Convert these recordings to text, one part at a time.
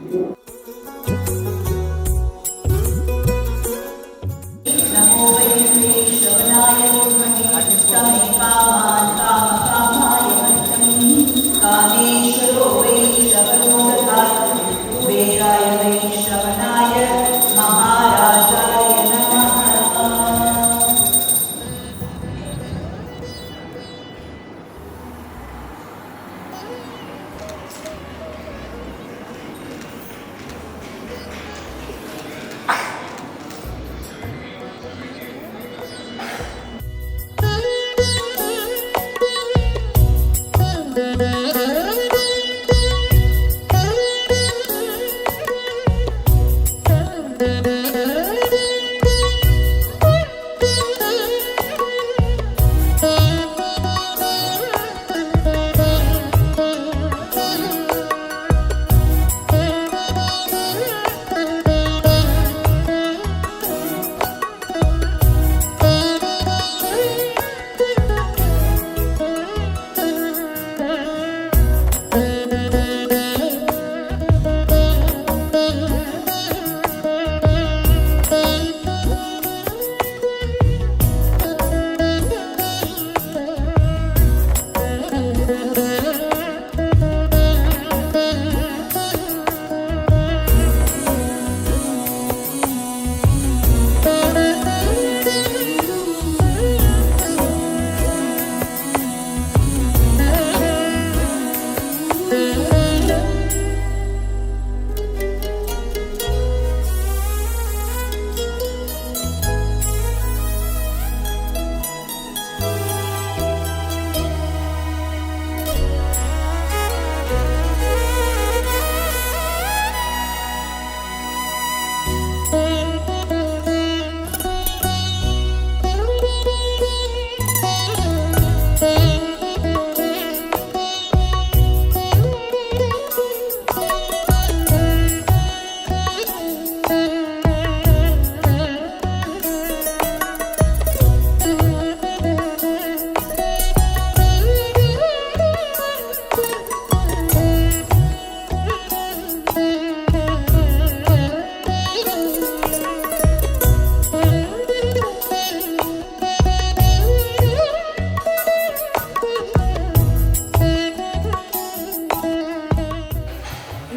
नमो वैद्ये श्रवणाय विद्महे तमे कामान् कामकामाय मह्यं कामेश्वरो वै श्रवणो दधातु कुबेराय वै श्रवणाय महाराजाय नमः।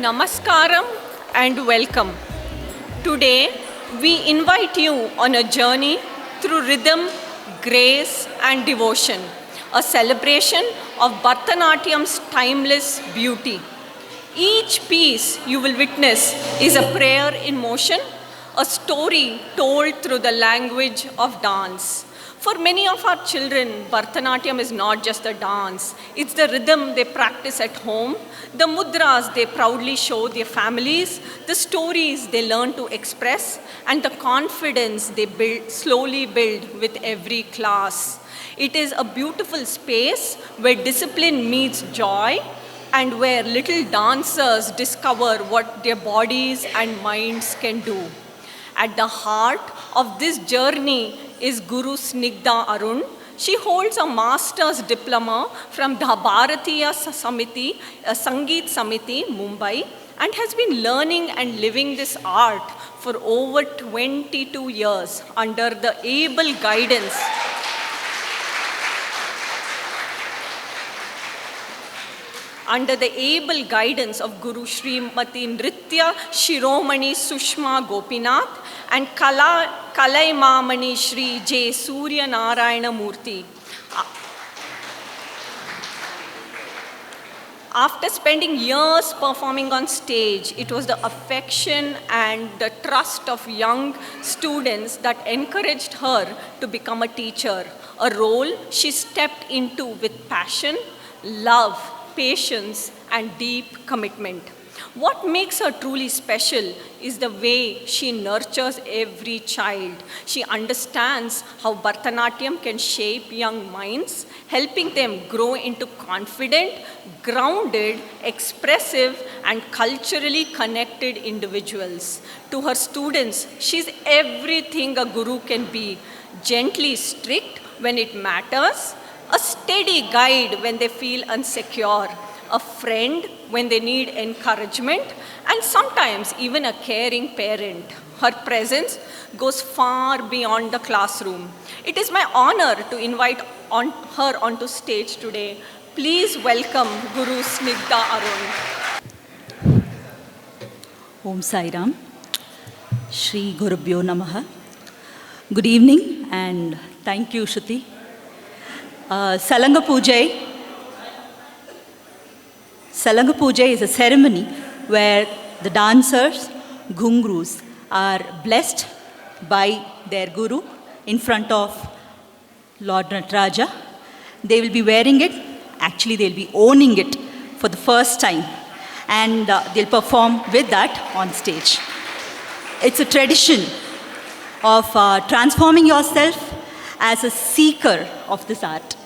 Namaskaram and welcome. Today, we invite you on a journey through rhythm, grace and devotion, a celebration of Bharatanatyam's timeless beauty. Each piece you will witness is a prayer in motion, a story told through the language of dance. For many of our children, Bharatanatyam is not just a dance. It's the rhythm they practice at home, the mudras they proudly show their families, the stories they learn to express, and the confidence they slowly build with every class. It is a beautiful space where discipline meets joy and where little dancers discover what their bodies and minds can do. At the heart of this journey is Guru Snigdha Arun. She holds a master's diploma from the Bharatiya Sangeet Samiti, Mumbai, and has been learning and living this art for over 22 years under the able guidance of Guru Srimati Nritya Shiromani Sushma Gopinath and Kalaimamani Shri J. Surya Narayana Murthy. After spending years performing on stage, it was the affection and the trust of young students that encouraged her to become a teacher, a role she stepped into with passion, love, patience, and deep commitment. What makes her truly special is the way she nurtures every child. She understands how Bharatanatyam can shape young minds, helping them grow into confident, grounded, expressive, and culturally connected individuals. To her students, she's everything a guru can be: gently strict when it matters, a steady guide when they feel insecure, a friend when they need encouragement, and sometimes even a caring parent. Her presence goes far beyond the classroom. It is my honor to invite her onto stage today. Please welcome Guru Snigdha Arun. Om Sai Ram. Shri Gurubhyo Namaha. Good evening and thank you, Shruti. Salanga Puja is a ceremony where the dancers, ghungroos, are blessed by their guru in front of Lord Nataraja. They will be wearing it, actually they'll be owning it for the first time, and they'll perform with that on stage. It's a tradition of transforming yourself as a seeker of this art.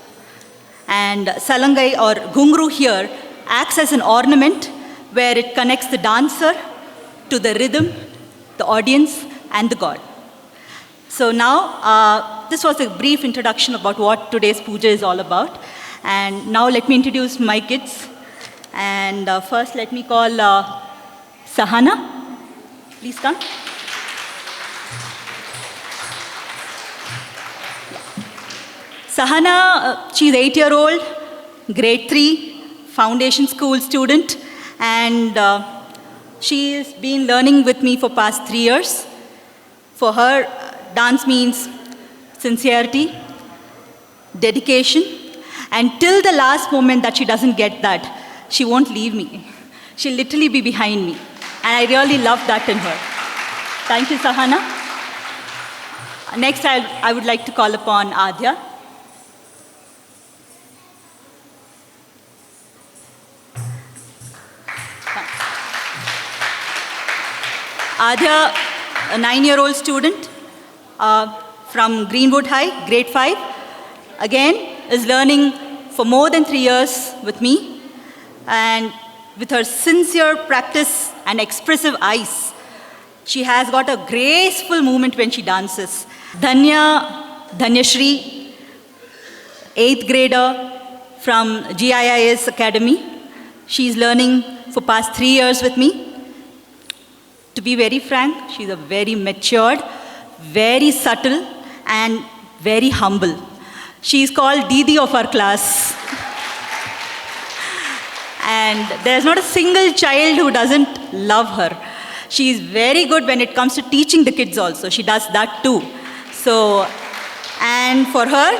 And Salangai or Ghungru here acts as an ornament where it connects the dancer to the rhythm, the audience, and the god. So now, this was a brief introduction about what today's puja is all about. And now let me introduce my kids. And first let me call Sahana. Please come. Sahana, she's 8-year-old, grade 3, foundation school student, and she's been learning with me for past 3 years. For her, dance means sincerity, dedication, and till the last moment that she doesn't get that, she won't leave me. She'll literally be behind me. And I really love that in her. Thank you, Sahana. Next, I would like to call upon Adya. Adya, a 9-year-old student from Greenwood High, grade 5, again is learning for more than 3 years with me. And with her sincere practice and expressive eyes, she has got a graceful movement when she dances. Dhanyashri, 8th grader from GIIS Academy. She's learning for past 3 years with me. To be very frank, she's a very matured, very subtle, and very humble. She's called Didi of our class. And there's not a single child who doesn't love her. She's very good when it comes to teaching the kids also. She does that too. So, and for her,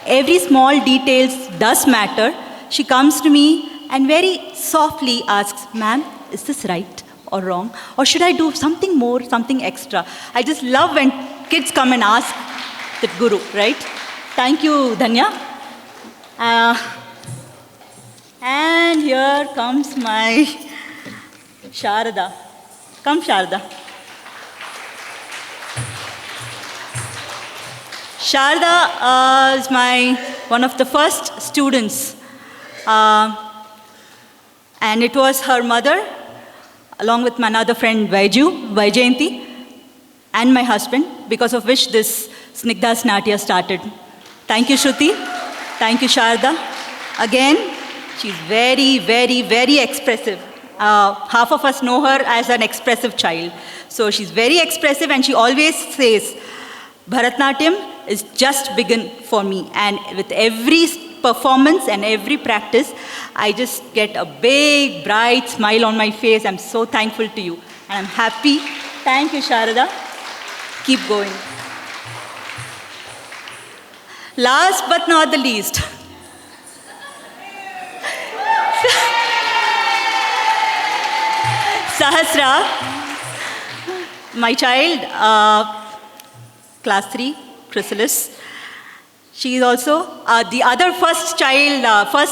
every small details does matter. She comes to me and very softly asks, "Ma'am, is this right or wrong? Or should I do something more, something extra?" I just love when kids come and ask the guru, right? Thank you, Dhanya. And here comes my Sharada. Come, Sharada. Sharada is one of the first students. And it was her mother, along with my another friend Vaijayanti, and my husband, because of which this Snigdha's Natya started. Thank you, Shruti. Thank you, Sharda. Again, she's very, very, very expressive. Half of us know her as an expressive child. So she's very expressive, and she always says, Bharatnatyam is just begun for me. And with every performance and every practice, I just get a big, bright smile on my face. I'm so thankful to you. And I'm happy. Thank you, Sharada. Keep going. Last but not the least, Sahasra, my child, class 3, Chrysalis. She is also the other first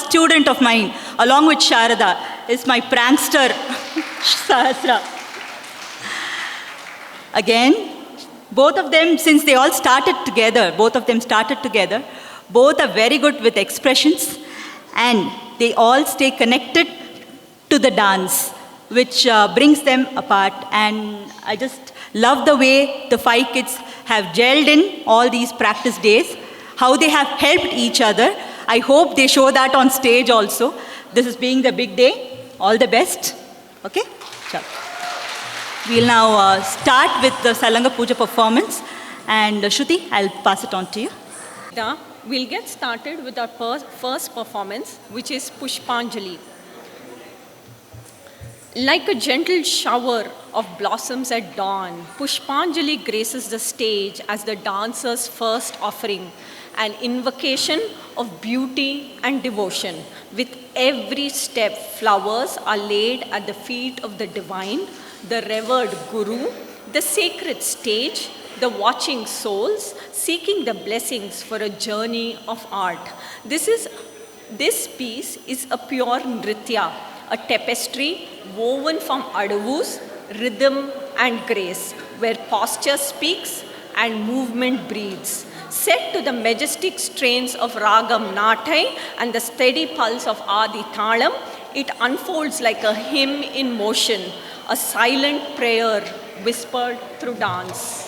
student of mine, along with Sharada, is my prankster, Sahasra. Again, both of them, since they all started together, both are very good with expressions, and they all stay connected to the dance, which brings them apart. And I just love the way the 5 kids have gelled in all these practice days, how they have helped each other. I hope they show that on stage also. This is being the big day. All the best. Okay? Sure. We'll now start with the Salanga Puja performance. And Shruti, I'll pass it on to you. We'll get started with our first performance, which is Pushpanjali. Like a gentle shower of blossoms at dawn, Pushpanjali graces the stage as the dancer's first offering, an invocation of beauty and devotion. With every step, flowers are laid at the feet of the divine, the revered Guru, the sacred stage, the watching souls, seeking the blessings for a journey of art. This piece is a pure nritya, a tapestry woven from adavus, rhythm and grace, where posture speaks and movement breathes. Set to the majestic strains of Ragam Natai and the steady pulse of Adi Thalam, it unfolds like a hymn in motion, a silent prayer whispered through dance.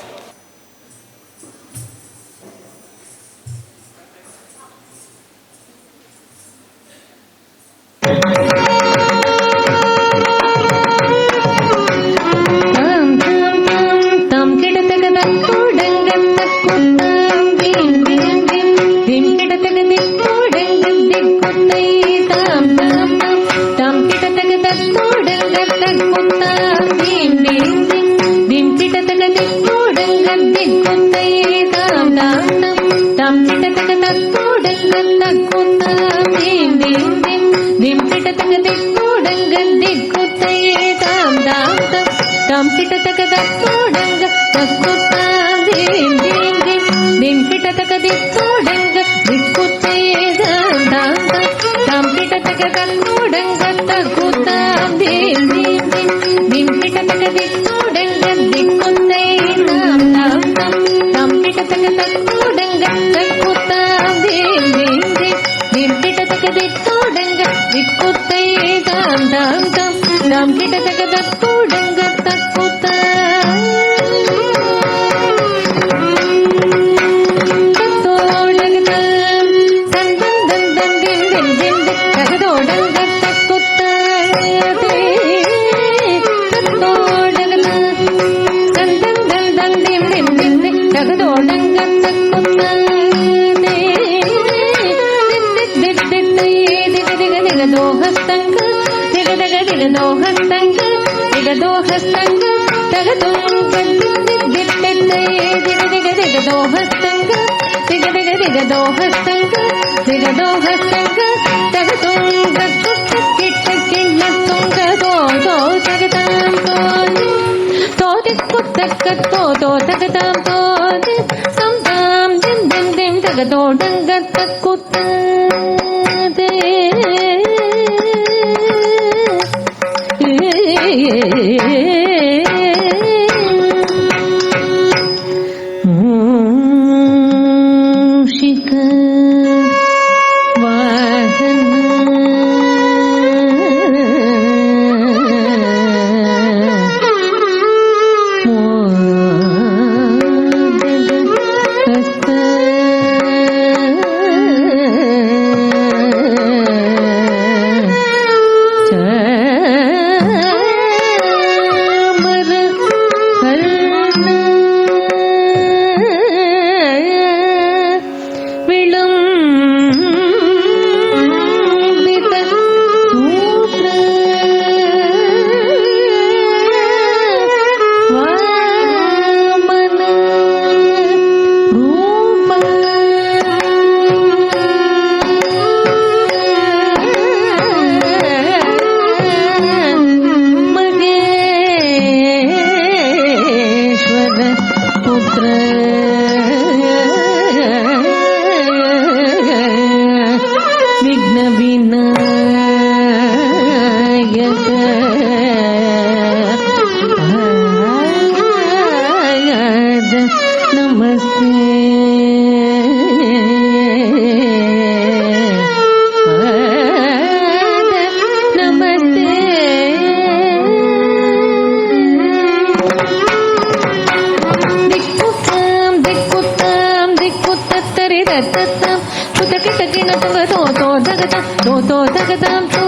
Tata,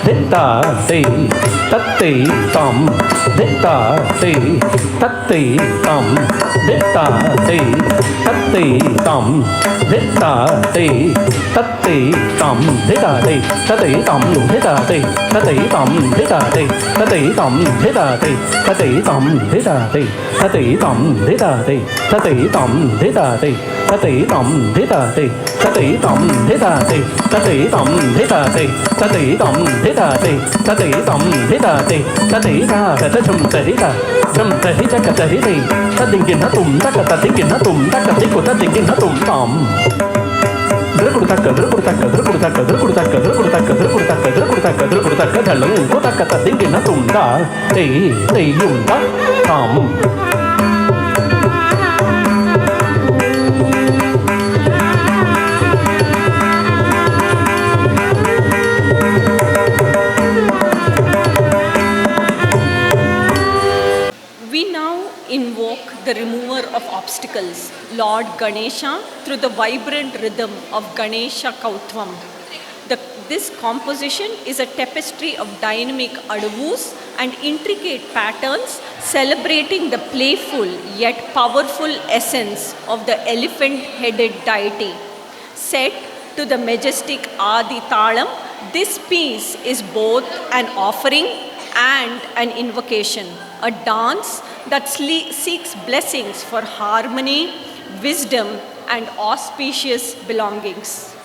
धित्ता ते तत्ते तं धित्ता ते तत्ते तं धित्ता ते तत्ते तं धित्ता ते तत्ते तं धित्ता ते तते तं धित्ता ते तते तं धित्ता ते तते तं धित्ता ते तते तं धित्ता ते तते तं धित्ता ते तते तं धित्ता ते तते तं धित्ता ते तते तं धित्ता ते तते तं धित्ता ते तते तं धित्ता ते तते तं धित्ता ते तते ता कथं तरिता झं तरिता कतरिते तदिंगिन तुम तकत दिंगिन तुम तकत दिकुत दिंगिन तुम ताम द्रकुड़तक द्रकुड़तक द्रकुड़तक द्रकुड़तक द्रकुड़तक द्रकुड़तक द्रकुड़तक द्रकुड़तक धलं कोतकत दिंगिन तुम ता ते युं ता ताम Invoke the remover of obstacles, Lord Ganesha, through the vibrant rhythm of Ganesha Kautvam. This composition is a tapestry of dynamic adavus and intricate patterns celebrating the playful yet powerful essence of the elephant-headed deity. Set to the majestic Adi Talam, this piece is both an offering and an invocation, a dance that seeks blessings for harmony, wisdom, and auspicious belongings.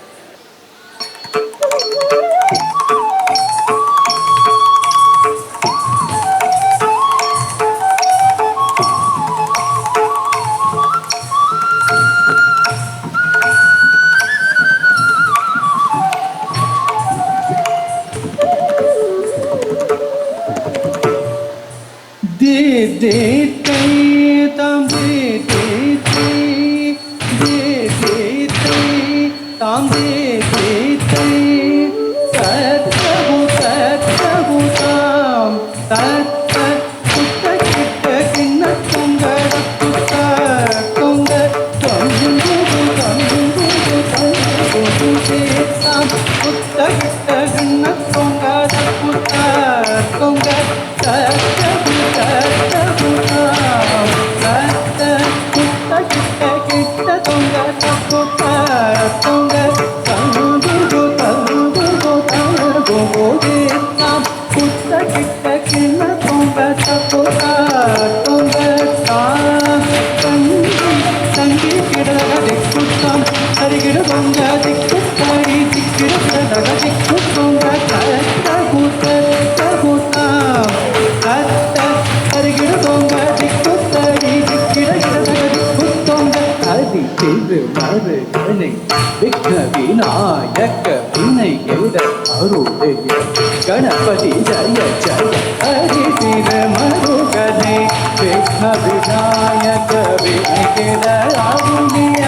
Ganpati जय जय हरि सिर मरुगने विघ्न विनायक विघ्न दयालुनिय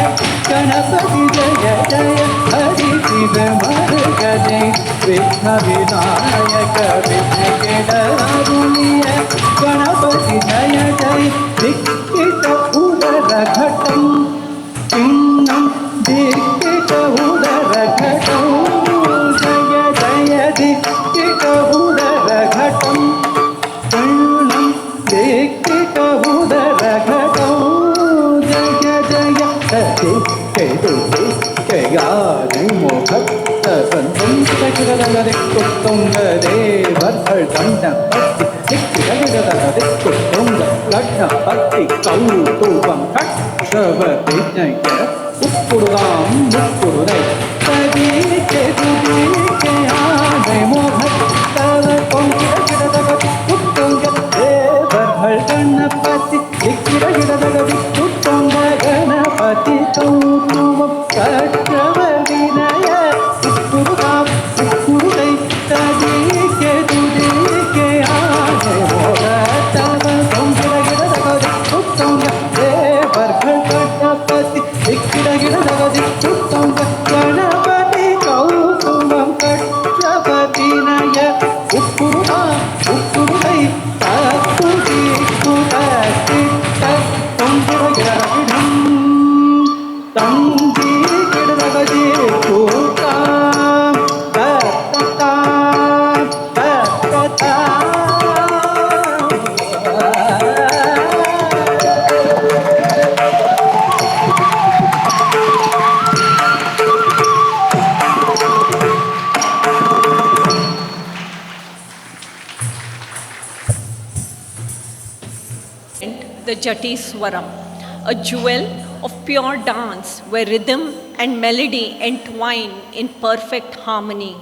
गणपति जय जय हरि सिर मरुगने विघ्न विनायक विघ्न दयालुनिय गणपति जय जय दिक्कित उदर घटं चिन्नं दिक्कित उदर घटं The Jati Swaram, a jewel of pure dance where rhythm and melody entwine in perfect harmony.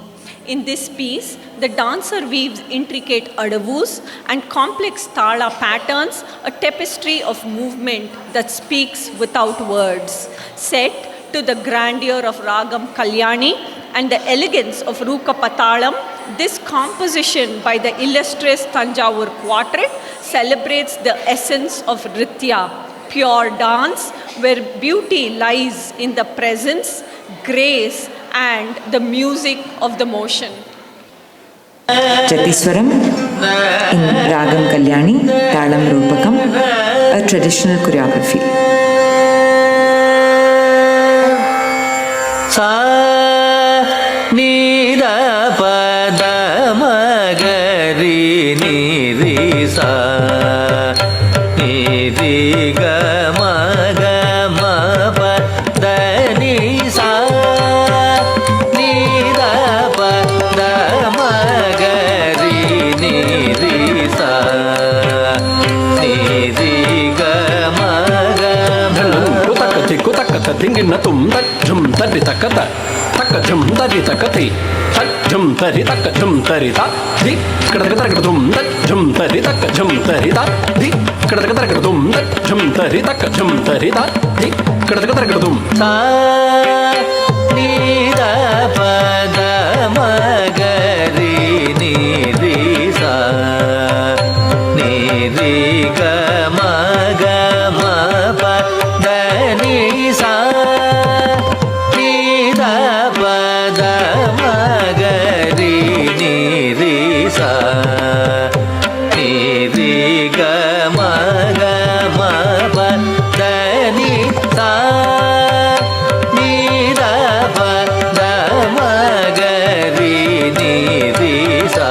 In this piece, the dancer weaves intricate adavus and complex tala patterns, a tapestry of movement that speaks without words, set to the grandeur of Ragam Kalyani and the elegance of Ruka Patalam. This composition by the illustrious Tanjavur Quartet celebrates the essence of Nritya, pure dance, where beauty lies in the presence, grace, and the music of the motion. Jatiswaram in Ragam Kalyani, Talam Rupakam, a traditional choreography. Sa ni da pa da ma ga ri ni ri sa ni ri ga ma pa da ni sa ni da pa da ma ga ri ni ri sa ni ri ga ma Kutakata dingina tum tak jum tari takata taka jum tari takati tak jum tari taka jum tari ta di kadakata tum tak jum tari taka jum tari ta di kadakata tum tak jum tari taka jum tari ta di kadakata tum sa ni da pa da ma ga ri ni ri sa ni ri ga ma pa da ni sa ni da pa da ma ga ri ni ri sa ni ri ga ma pa da ni sa ni da pa da ma ga ri ni ri sa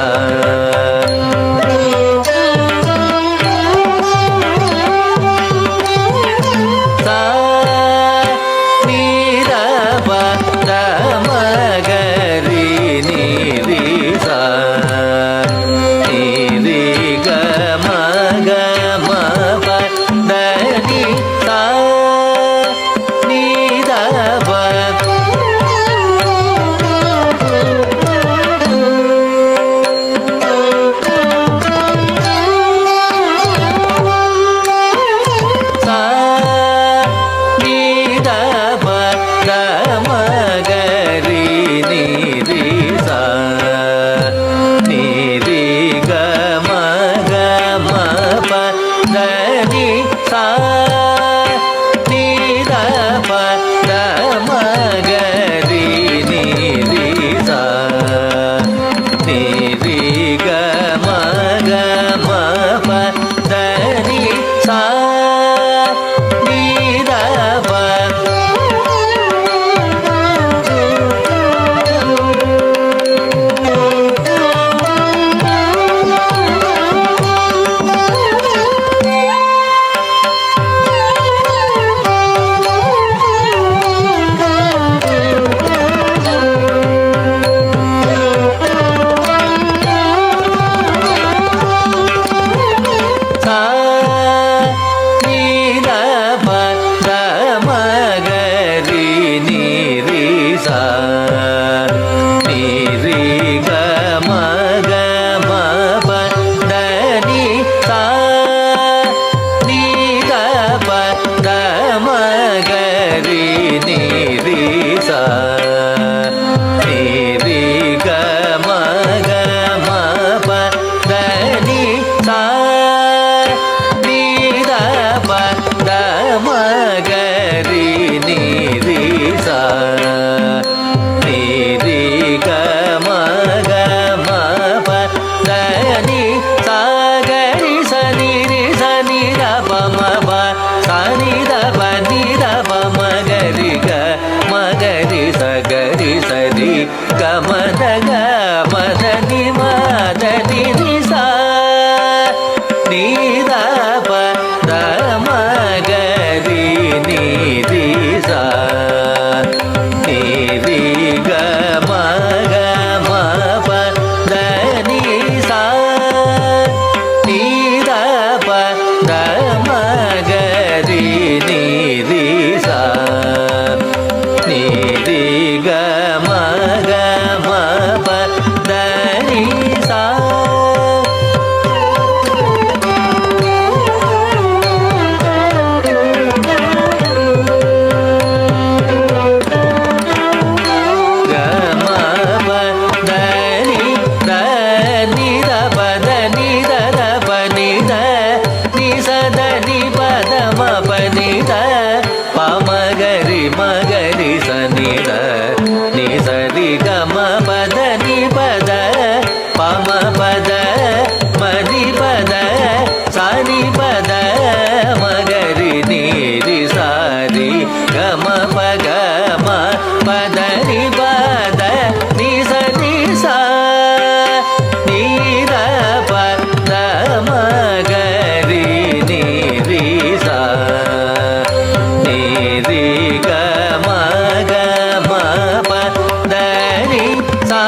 దని పద మపనిద పమగరి మగరి సనిద ని సరి గమ పద ని పద పమ పద మని పద సని పద మగరి నీరి సారి గమ పగ మ పద ని పద ని సని సా నీర పద మగరి నీరి సా నీరి గమ గమ పద ని సా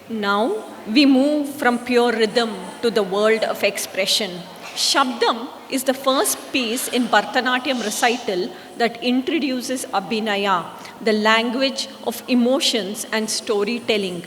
Now we move from pure rhythm to the world of expression. Shabdam is the first piece in Bharatanatyam recital that introduces Abhinaya, the language of emotions and storytelling.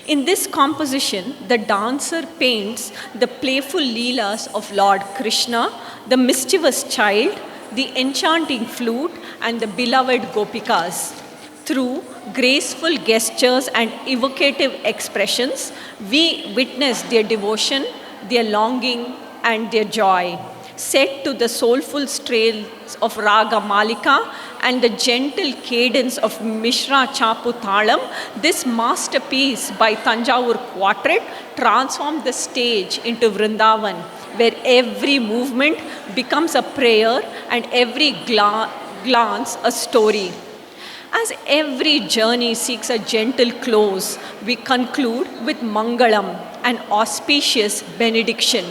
In this composition, the dancer paints the playful leelas of Lord Krishna, the mischievous child, the enchanting flute, and the beloved Gopikas. Through graceful gestures and evocative expressions, we witness their devotion, their longing, and their joy. Set to the soulful strains of Raga Malika and the gentle cadence of Mishra Chapu Thalam, this masterpiece by Tanjavur Quartet transformed the stage into Vrindavan, where every movement becomes a prayer and every glance a story. As every journey seeks a gentle close, we conclude with Mangalam, an auspicious benediction.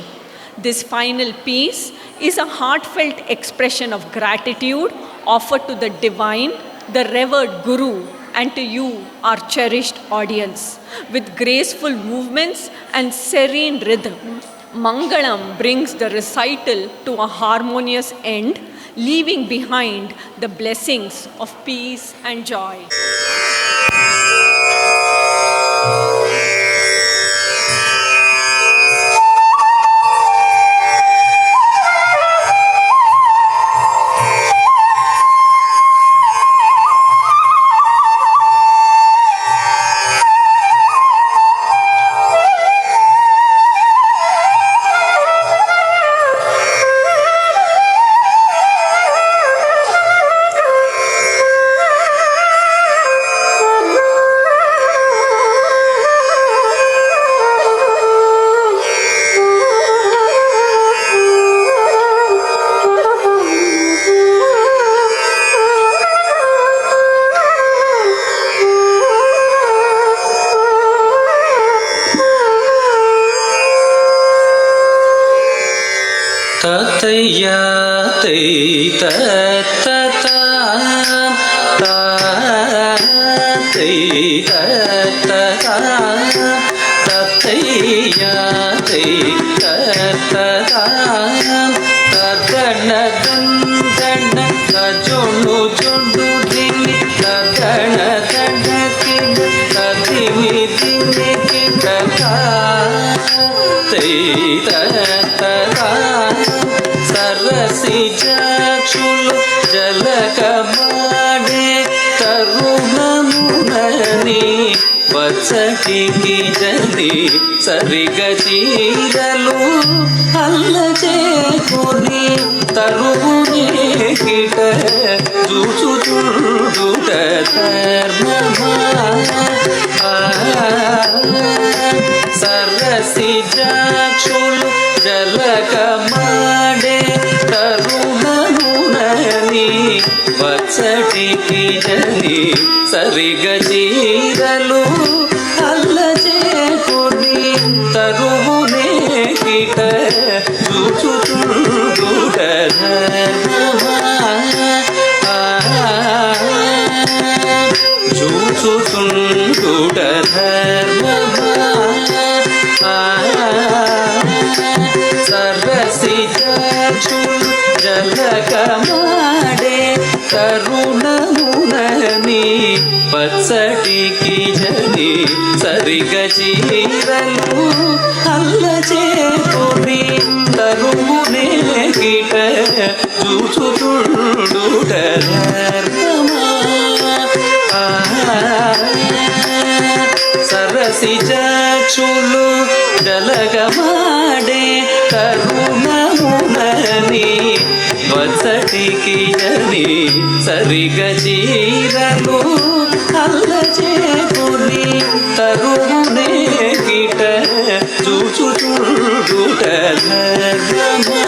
This final piece is a heartfelt expression of gratitude, offered to the divine, the revered Guru, and to you, our cherished audience. With graceful movements and serene rhythm, Mangalam brings the recital to a harmonious end, leaving behind the blessings of peace and joy. సరసిజాక్షులు జలకమాడే తరుణమునని వచ్చటికి జని సరిగచీరలు అల్లచేకొని తరువునే కిట చూచుచుండుట ధర్మమా సరసిజాక్షులు జలకమాడే తరుణమునని వచ్చటికి జని సరిగచీరలు అల్లచేకొని తరువునే కిట చూచుచుండుట ధర్మమా చూచుచుండుట ధర్మమా సరసిజాక్షులు జలకమాడే తరుణమునని పచ్చటికి జని సరిగచీరలు అల్లచేకొని తరువునే కిట చూచుచుండుట ధర్మమా సరసిజాక్షులు జలకమాడే తరుణమునని వచ్చటికి జని సరిగచీరలు అల్లచేకొని తరువునే కిట చూచుచుండుట ధర్మమా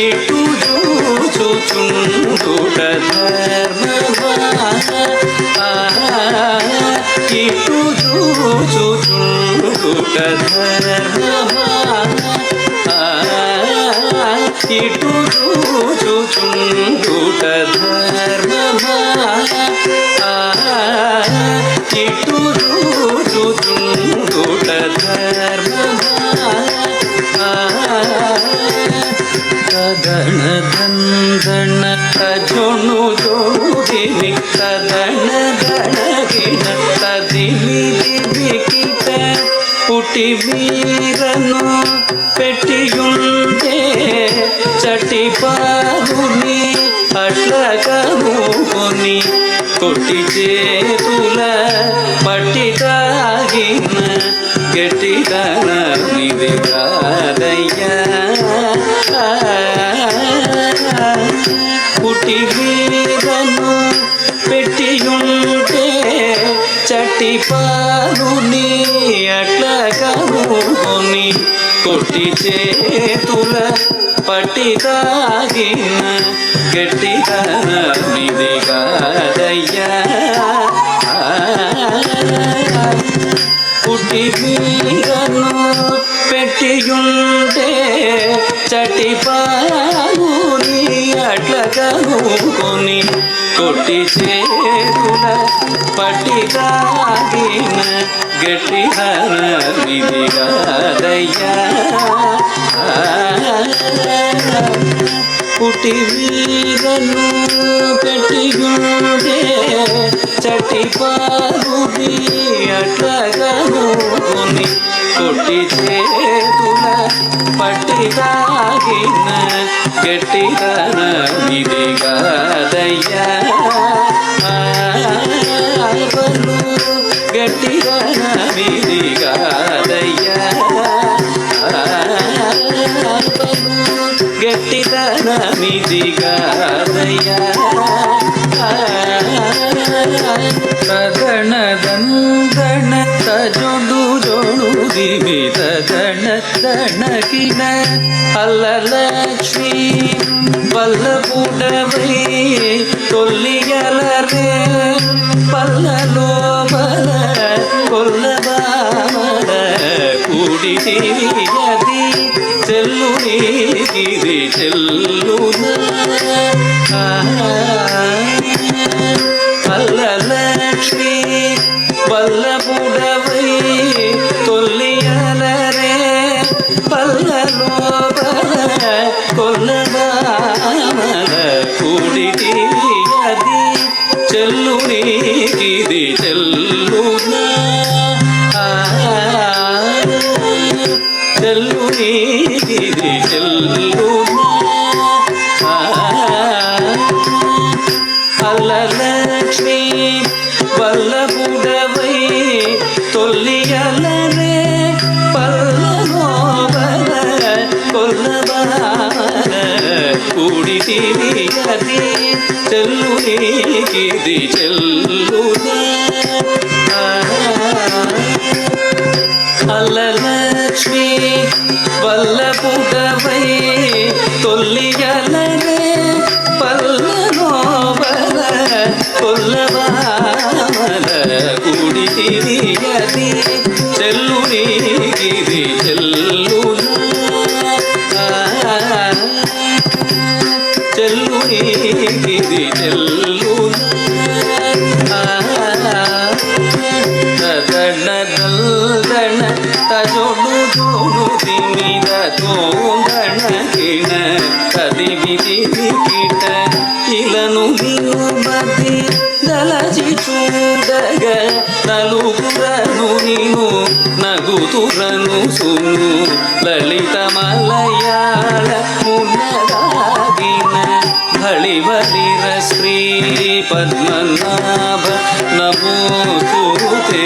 ఇటు చూచుచుండుట ధర్మమా ఇటు చూచుచుండుట ధర్మమా ఇటు చూచుచుండుట ధర్మమా ఇటు చూచుచుండుట ధర్మమా తదన దందన తజొను జోడిని తదన దణగిన తదిమి దివికిట పుటి వీరను పెట్టియుంటే చటి పారుని అట్లకనుకొని కొట్టి చేతుల పట్టి తాగిన గట్టిదన నిది కాదయ్యా పుటి వీరను పెట్టియుంటే చట్టి పారుని అట్లకనుకొని కొట్టి చేతుల పట్టి తాగిన గట్టిదన నిది కాదయ్యా పుట్టి వీరను పెట్టియుంటే చటి పారుని కొని కొట్టి చేతుల పట్టిగాగిన గట్టి విధిగాదయ్యా పుట్టి వీరను పెట్టిగుండే చట్టి పారుది అట్లగనుకొని కొట్టి చేతుల పట్టిగాగిన గట్టిగన విధిగాదయ్యా గట్టిగన విధిగాదయ్యా గట్టిదన మిదిగాదయ్యా తగణ దందణ తజొడు జొడు దివి తగణ దణకిన అల్లలక్ష్మి పల్లపుడవై తొల్లియలరే పల్లలో బల కొల్లబామల కూడితియది చెల్లునికిది చెల్లున అల్లలక్ష్మి వల్లపుడవై తొల్లియలరే పల్లలోపల కొల్లబామల కూడితియది చెల్లునికిది చెల్లున చెల్లునికిది చెల్లున అల్లలక్ష్మి వల్లపుడవై తొల్లియలరే పల్లలోపల కొల్లబామల కూడితియది చెల్లునికిది చెల్లున అల్లలక్ష్మి వల్లపుడవై తొల్లియలరే పల్లలోపల కొల్లబామల కూడితియది చెల్లునికిది చెల్లున చెల్లునికిది చెల్లున తదణ దల్దణ తజొడు జోడు తిమిద తోందణ కిణ తదివిది కిట ఇలను నిలుబది దలచి చూడగ నలుగురను నిను నగుతురను సును లలిత మలయాళ మున్నదాగిన బళివలిర శ్రీ పద్మనాభ నమోస్తుతే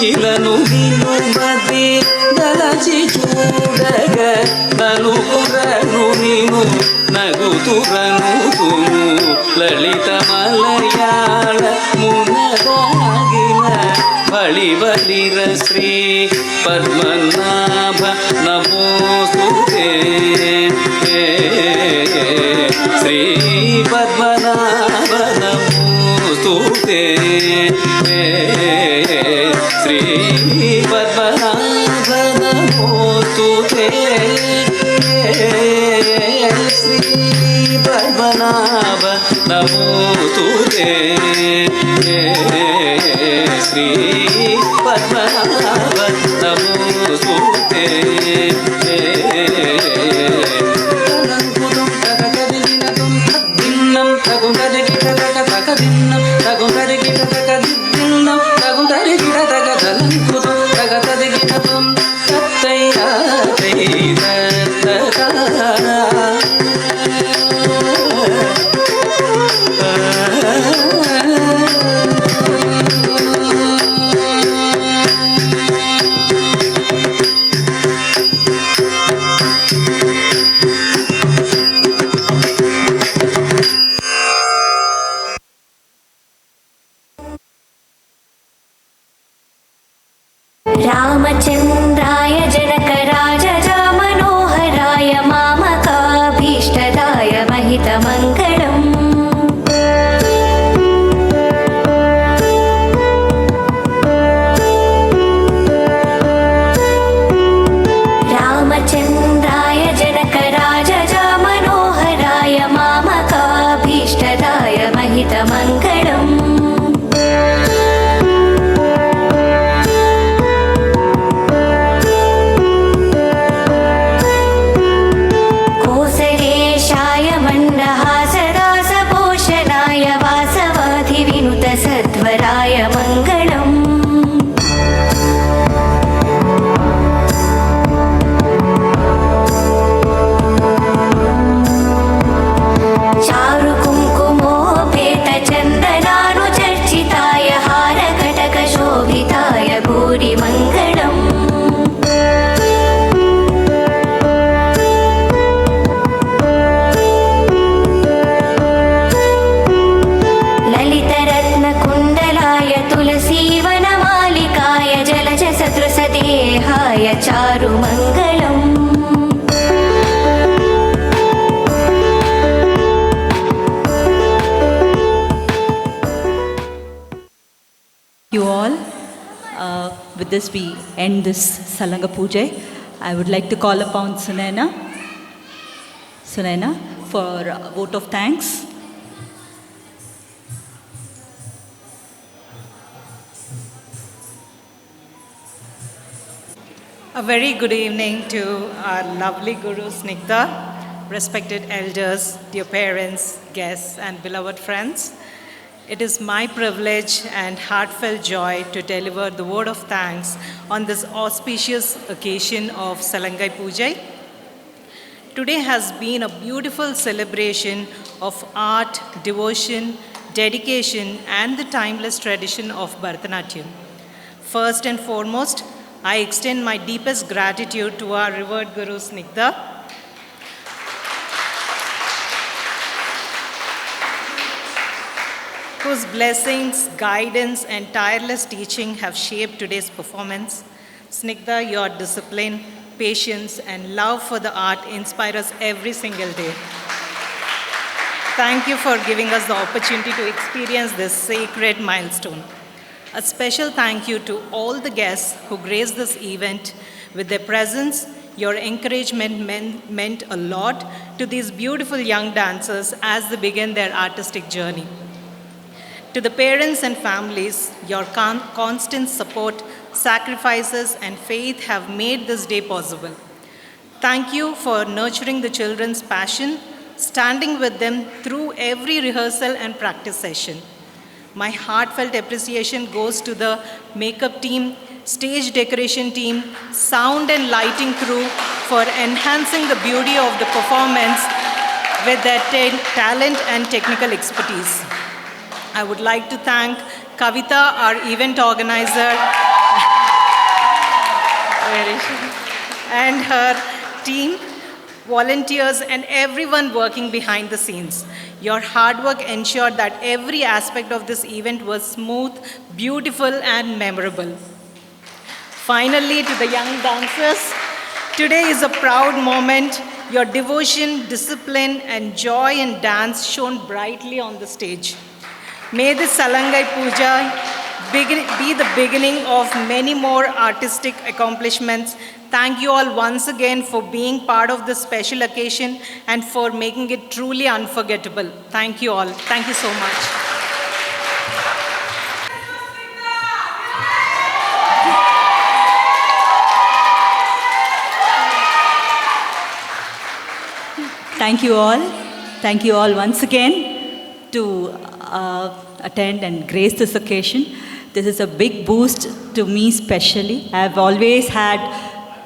ఇలను నిలుబది దలచి చూడగ నలుగురను నిను నగుతురను సును లలిత మలయాళ మునదాగిన బళివలిర శ్రీ పద్మనాభ నమోస్తుతే శ్రీ పద్మనాభ నమోస్తుతే శ్రీ పద్మనాభ నమోస్తుతే శ్రీ పద్మనాభ నమోస్తుతే శ్రీ పద్మనాభ నమోస్తుతే रामचन्द्राय जनकराजजा Manoharrai मामकाभीष्ट with this, we end this Salanga Puja. I would like to call upon Sunaina for a vote of thanks. A very good evening to our lovely Guru Snigdha, respected elders, dear parents, guests, and beloved friends. It is my privilege and heartfelt joy to deliver the word of thanks on this auspicious occasion of Salangai Pujai. Today has been a beautiful celebration of art, devotion, dedication, and the timeless tradition of Bharatanatyam. First and foremost, I extend my deepest gratitude to our revered Guru Snigdha, whose blessings, guidance, and tireless teaching have shaped today's performance. Snigdha, your discipline, patience, and love for the art inspire us every single day. Thank you for giving us the opportunity to experience this sacred milestone. A special thank you to all the guests who graced this event with their presence. Your encouragement meant a lot to these beautiful young dancers as they begin their artistic journey. To the parents and families, your constant support, sacrifices, and faith have made this day possible. Thank you for nurturing the children's passion, standing with them through every rehearsal and practice session. My heartfelt appreciation goes to the makeup team, stage decoration team, sound and lighting crew for enhancing the beauty of the performance with their talent and technical expertise. I would like to thank Kavita, our event organizer, and her team, volunteers, and everyone working behind the scenes. Your hard work ensured that every aspect of this event was smooth, beautiful, and memorable. Finally, to the young dancers, today is a proud moment. Your devotion, discipline, and joy in dance shone brightly on the stage. May this Salangai Puja be the beginning of many more artistic accomplishments. Thank you all once again for being part of this special occasion and for making it truly unforgettable. Thank you all. Thank you so much. Thank you all. Thank you all once again to attend and grace this occasion. This is a big boost to me especially. I have always had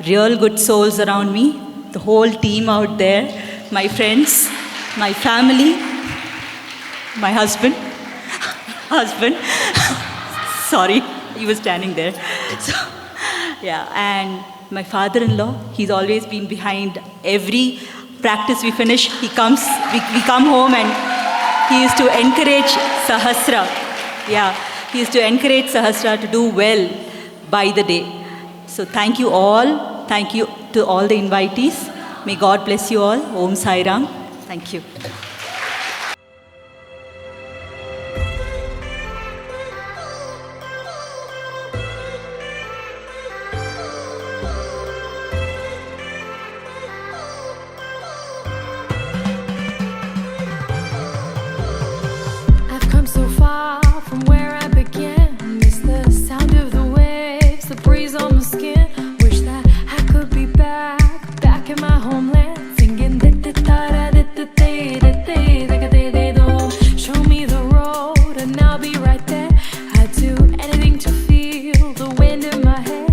real good souls around me, the whole team out there, my friends, my family, my husband, sorry, he was standing there. So, yeah, and my father-in-law, he's always been behind every practice we finish. He comes, we come home and he used to encourage Sahasra. Yeah, he used to encourage Sahasra to do well by the day. So thank you all. Thank you to all the invitees. May God bless you all. Om Sai Ram. Thank you. I've come so far from where I began. Miss the sound of the waves, the breeze on my skin. Wish that I could be back in my homeland, singing show me the road and I'll be right there. I'd do anything to feel the wind in my hair.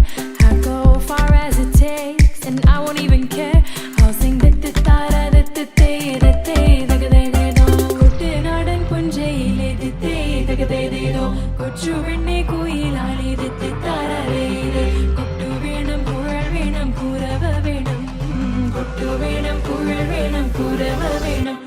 I'd go far as it takes and I won't even care. I'll sing കൊച്ചു പെണ്ണെ കുയിലാലി കൊട്ടു വേണം കുഴൽ വേണം കുരവ വേണം കൊട്ടു വേണം കുഴൽ വേണം കുരവ വേണം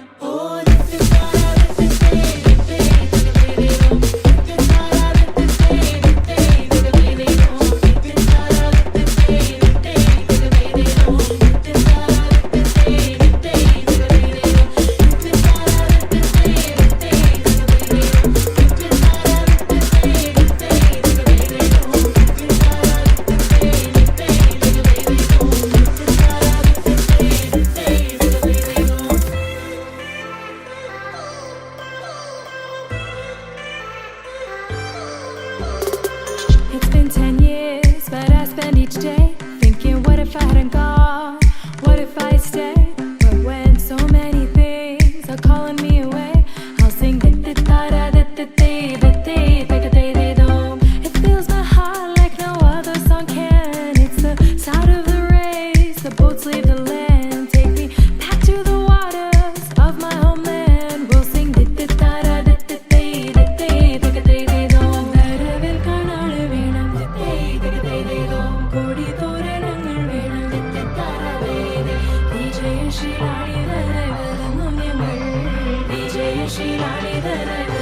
Shilani